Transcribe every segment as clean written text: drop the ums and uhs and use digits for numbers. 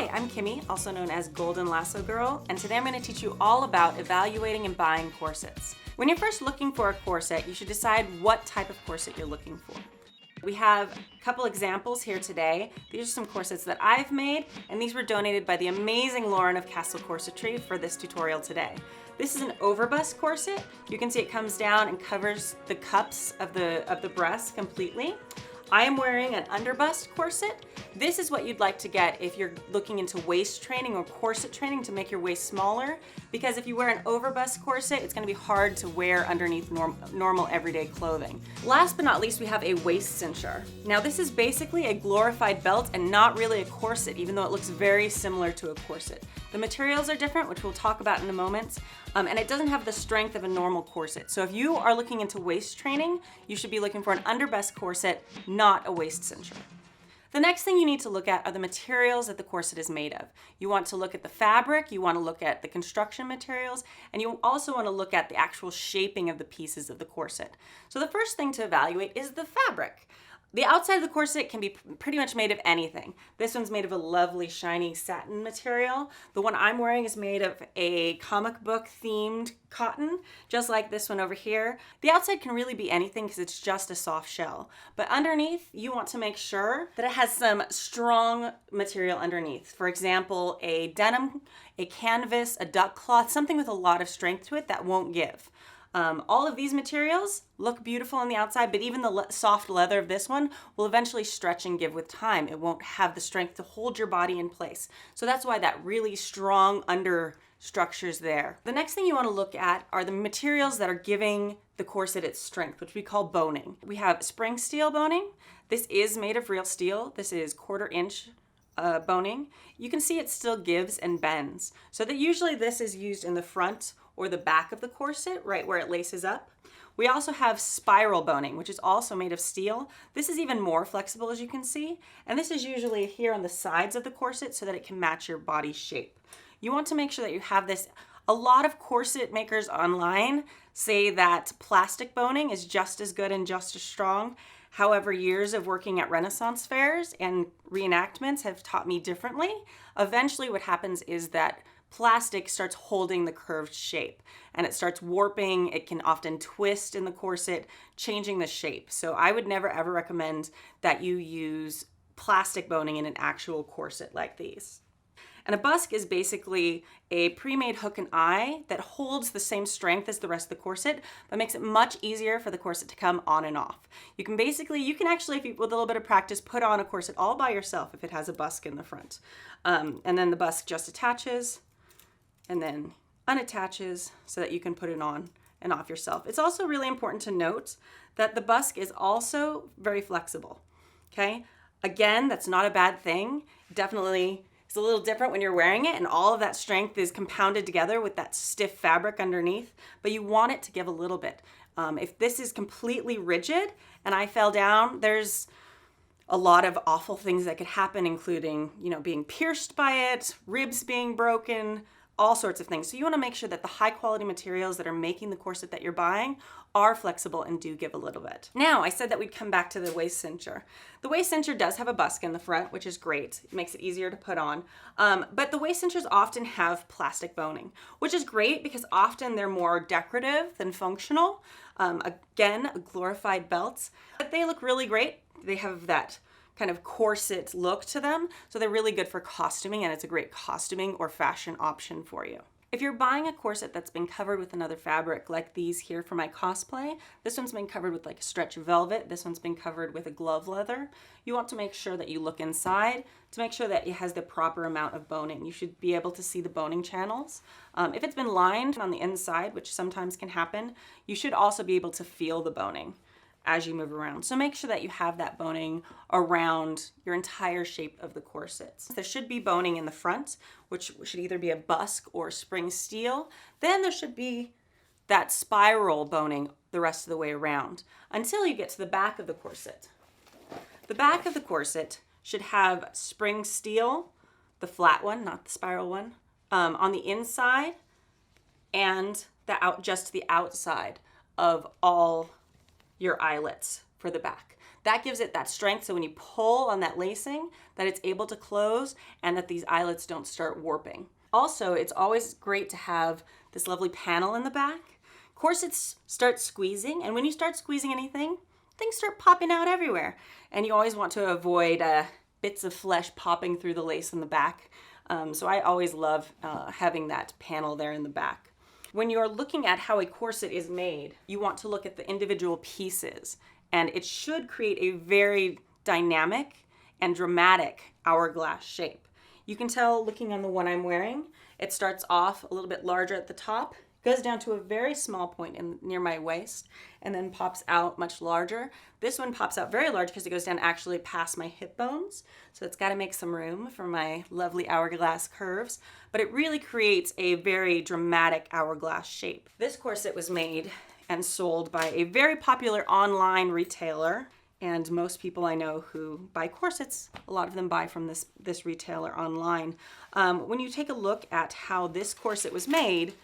Hi, I'm Kimmy, also known as GoldenLassoGirl, and today I'm going to teach you all about evaluating and buying corsets. When you're first looking for a corset, you should decide what type of corset you're looking for. We have a couple examples here today. These are some corsets that I've made, and these were donated by the amazing Lauren of Castle Corsetry for this tutorial today. This is an overbust corset. You can see it comes down and covers the cups of the breast completely. I am wearing an underbust corset. This is what you'd like to get if you're looking into waist training or corset training to make your waist smaller, because if you wear an overbust corset, it's gonna be hard to wear underneath normal everyday clothing. Last but not least, we have a waist cincher. Now this is basically a glorified belt and not really a corset, even though it looks very similar to a corset. The materials are different, which we'll talk about in a moment, and it doesn't have the strength of a normal corset. So if you are looking into waist training, you should be looking for an underbust corset, not a waist cincher. The next thing you need to look at are the materials that the corset is made of. You want to look at the fabric, you want to look at the construction materials, and you also want to look at the actual shaping of the pieces of the corset. So the first thing to evaluate is the fabric. The outside of the corset can be pretty much made of anything. This one's made of a lovely shiny satin material. The one I'm wearing is made of a comic book themed cotton, just like this one over here. The outside can really be anything because it's just a soft shell. But underneath, you want to make sure that it has some strong material underneath. For example, a denim, a canvas, a duck cloth, something with a lot of strength to it that won't give. All of these materials look beautiful on the outside, but even the soft leather of this one will eventually stretch and give with time. It won't have the strength to hold your body in place. So that's why that really strong under structure's there. The next thing you want to look at are the materials that are giving the corset its strength, which we call boning. We have spring steel boning. This is made of real steel. This is 1/4 inch boning. You can see it still gives and bends. So that usually this is used in the front or the back of the corset, right where it laces up. We also have spiral boning, which is also made of steel. This is even more flexible, as you can see, and this is usually here on the sides of the corset so that it can match your body shape. You want to make sure that you have this. A lot of corset makers online say that plastic boning is just as good and just as strong. However, years of working at Renaissance fairs and reenactments have taught me differently. Eventually what happens is that plastic starts holding the curved shape and it starts warping. It can often twist in the corset, changing the shape. So I would never ever recommend that you use plastic boning in an actual corset like these. And a busk is basically a pre-made hook and eye that holds the same strength as the rest of the corset, but makes it much easier for the corset to come on and off. You can actually, if you, with a little bit of practice, put on a corset all by yourself if it has a busk in the front. And then the busk just attaches and then unattaches so that you can put it on and off yourself. It's also really important to note that the busk is also very flexible, okay? Again, that's not a bad thing. Definitely it's a little different when you're wearing it and all of that strength is compounded together with that stiff fabric underneath, but you want it to give a little bit. If this is completely rigid and I fell down, there's a lot of awful things that could happen, including, being pierced by it, ribs being broken, all sorts of things. So you want to make sure that the high quality materials that are making the corset that you're buying are flexible and do give a little bit. Now, I said that we'd come back to the waist cincher. The waist cincher does have a busk in the front, which is great. It makes it easier to put on. But the waist cinchers often have plastic boning, which is great because often they're more decorative than functional. Again, glorified belts, but they look really great. They have that kind of corset look to them. So they're really good for costuming, and it's a great costuming or fashion option for you. If you're buying a corset that's been covered with another fabric, like these here for my cosplay, this one's been covered with like a stretch velvet, this one's been covered with a glove leather, you want to make sure that you look inside to make sure that it has the proper amount of boning. You should be able to see the boning channels. If it's been lined on the inside, which sometimes can happen, you should also be able to feel the boning as you move around. So make sure that you have that boning around your entire shape of the corsets. There should be boning in the front, which should either be a busk or spring steel. Then there should be that spiral boning the rest of the way around until you get to the back of the corset. The back of the corset should have spring steel, the flat one, not the spiral one, on the inside and just the outside of all your eyelets for the back. That gives it that strength, so when you pull on that lacing, that it's able to close and that these eyelets don't start warping. Also, it's always great to have this lovely panel in the back. Corsets start squeezing, and when you start squeezing anything, things start popping out everywhere. And you always want to avoid bits of flesh popping through the lace in the back. So I always love having that panel there in the back. When you're looking at how a corset is made, you want to look at the individual pieces, and it should create a very dynamic and dramatic hourglass shape. You can tell looking on the one I'm wearing, it starts off a little bit larger at the top, goes down to a very small point near my waist, and then pops out much larger. This one pops out very large because it goes down actually past my hip bones, so it's got to make some room for my lovely hourglass curves, but it really creates a very dramatic hourglass shape. This corset was made and sold by a very popular online retailer, and most people I know who buy corsets, a lot of them buy from this retailer online. When you take a look at how this corset was made,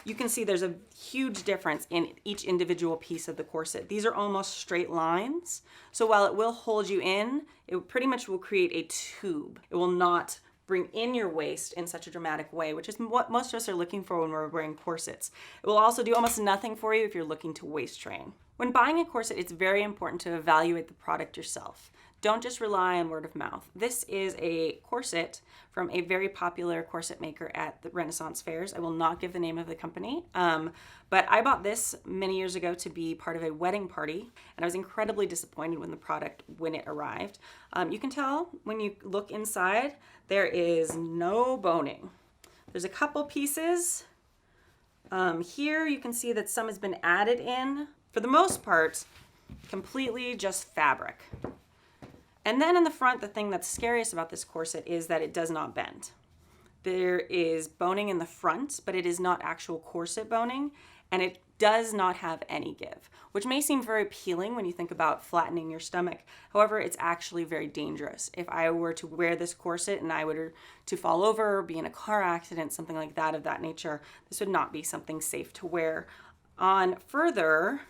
you can see there's a huge difference in each individual piece of the corset. These are almost straight lines. So while it will hold you in, it pretty much will create a tube. It will not bring in your waist in such a dramatic way, which is what most of us are looking for when we're wearing corsets. It will also do almost nothing for you if you're looking to waist train. When buying a corset, it's very important to evaluate the product yourself. Don't just rely on word of mouth. This is a corset from a very popular corset maker at the Renaissance fairs. I will not give the name of the company, but I bought this many years ago to be part of a wedding party, and I was incredibly disappointed when it arrived. You can tell when you look inside, there is no boning. There's a couple pieces. Here you can see that some has been added in. For the most part, completely just fabric. And then in the front, the thing that's scariest about this corset is that it does not bend. There is boning in the front, but it is not actual corset boning, and it does not have any give, which may seem very appealing when you think about flattening your stomach. However, it's actually very dangerous. If I were to wear this corset and I were to fall over or be in a car accident, something like that of that nature, this would not be something safe to wear. On further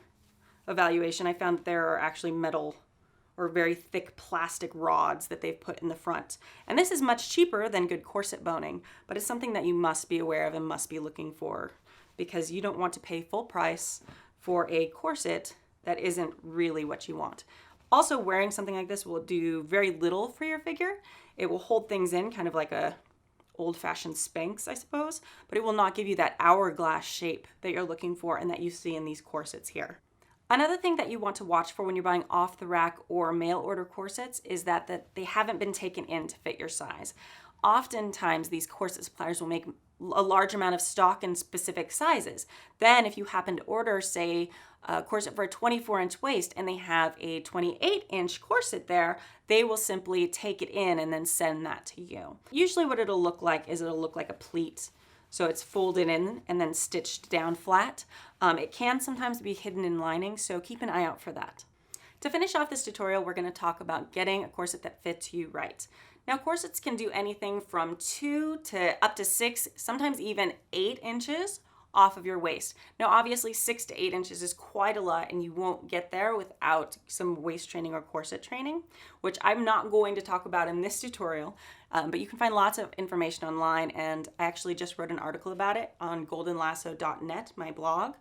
evaluation, I found that there are actually metal or very thick plastic rods that they've put in the front. And this is much cheaper than good corset boning, but it's something that you must be aware of and must be looking for, because you don't want to pay full price for a corset that isn't really what you want. Also, wearing something like this will do very little for your figure. It will hold things in kind of like a old-fashioned Spanx, I suppose, but it will not give you that hourglass shape that you're looking for and that you see in these corsets here. Another thing that you want to watch for when you're buying off the rack or mail order corsets is that they haven't been taken in to fit your size. Oftentimes these corset suppliers will make a large amount of stock in specific sizes. Then if you happen to order, say, a corset for a 24-inch waist and they have a 28-inch corset there, they will simply take it in and then send that to you. Usually what it'll look like is it'll look like a pleat. So it's folded in and then stitched down flat. It can sometimes be hidden in lining, so keep an eye out for that. To finish off this tutorial, we're going to talk about getting a corset that fits you right. Now, corsets can do anything from 2 to up to 6, sometimes even 8 inches off of your waist. Now, obviously 6 to 8 inches is quite a lot, and you won't get there without some waist training or corset training, which I'm not going to talk about in this tutorial, but you can find lots of information online, and I actually just wrote an article about it on GoldenLasso.net, my blog.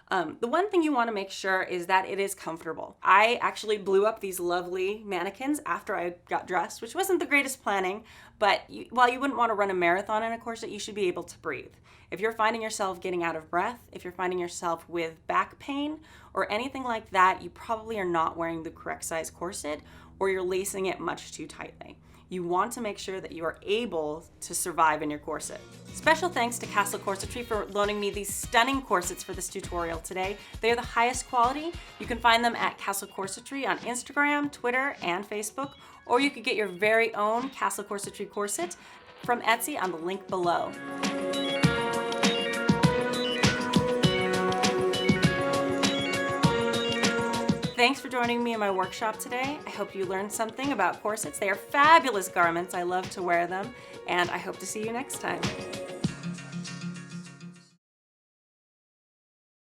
The one thing you want to make sure is that it is comfortable. I actually blew up these lovely mannequins after I got dressed, which wasn't the greatest planning, but while you wouldn't want to run a marathon in a corset, you should be able to breathe. If you're finding yourself getting out of breath, if you're finding yourself with back pain or anything like that, you probably are not wearing the correct size corset or you're lacing it much too tightly. You want to make sure that you are able to survive in your corset. Special thanks to Castle Corsetry for loaning me these stunning corsets for this tutorial today. They are the highest quality. You can find them at Castle Corsetry on Instagram, Twitter, and Facebook, or you could get your very own Castle Corsetry corset from Etsy on the link below. Thanks for joining me in my workshop today. I hope you learned something about corsets. They are fabulous garments. I love to wear them, and I hope to see you next time.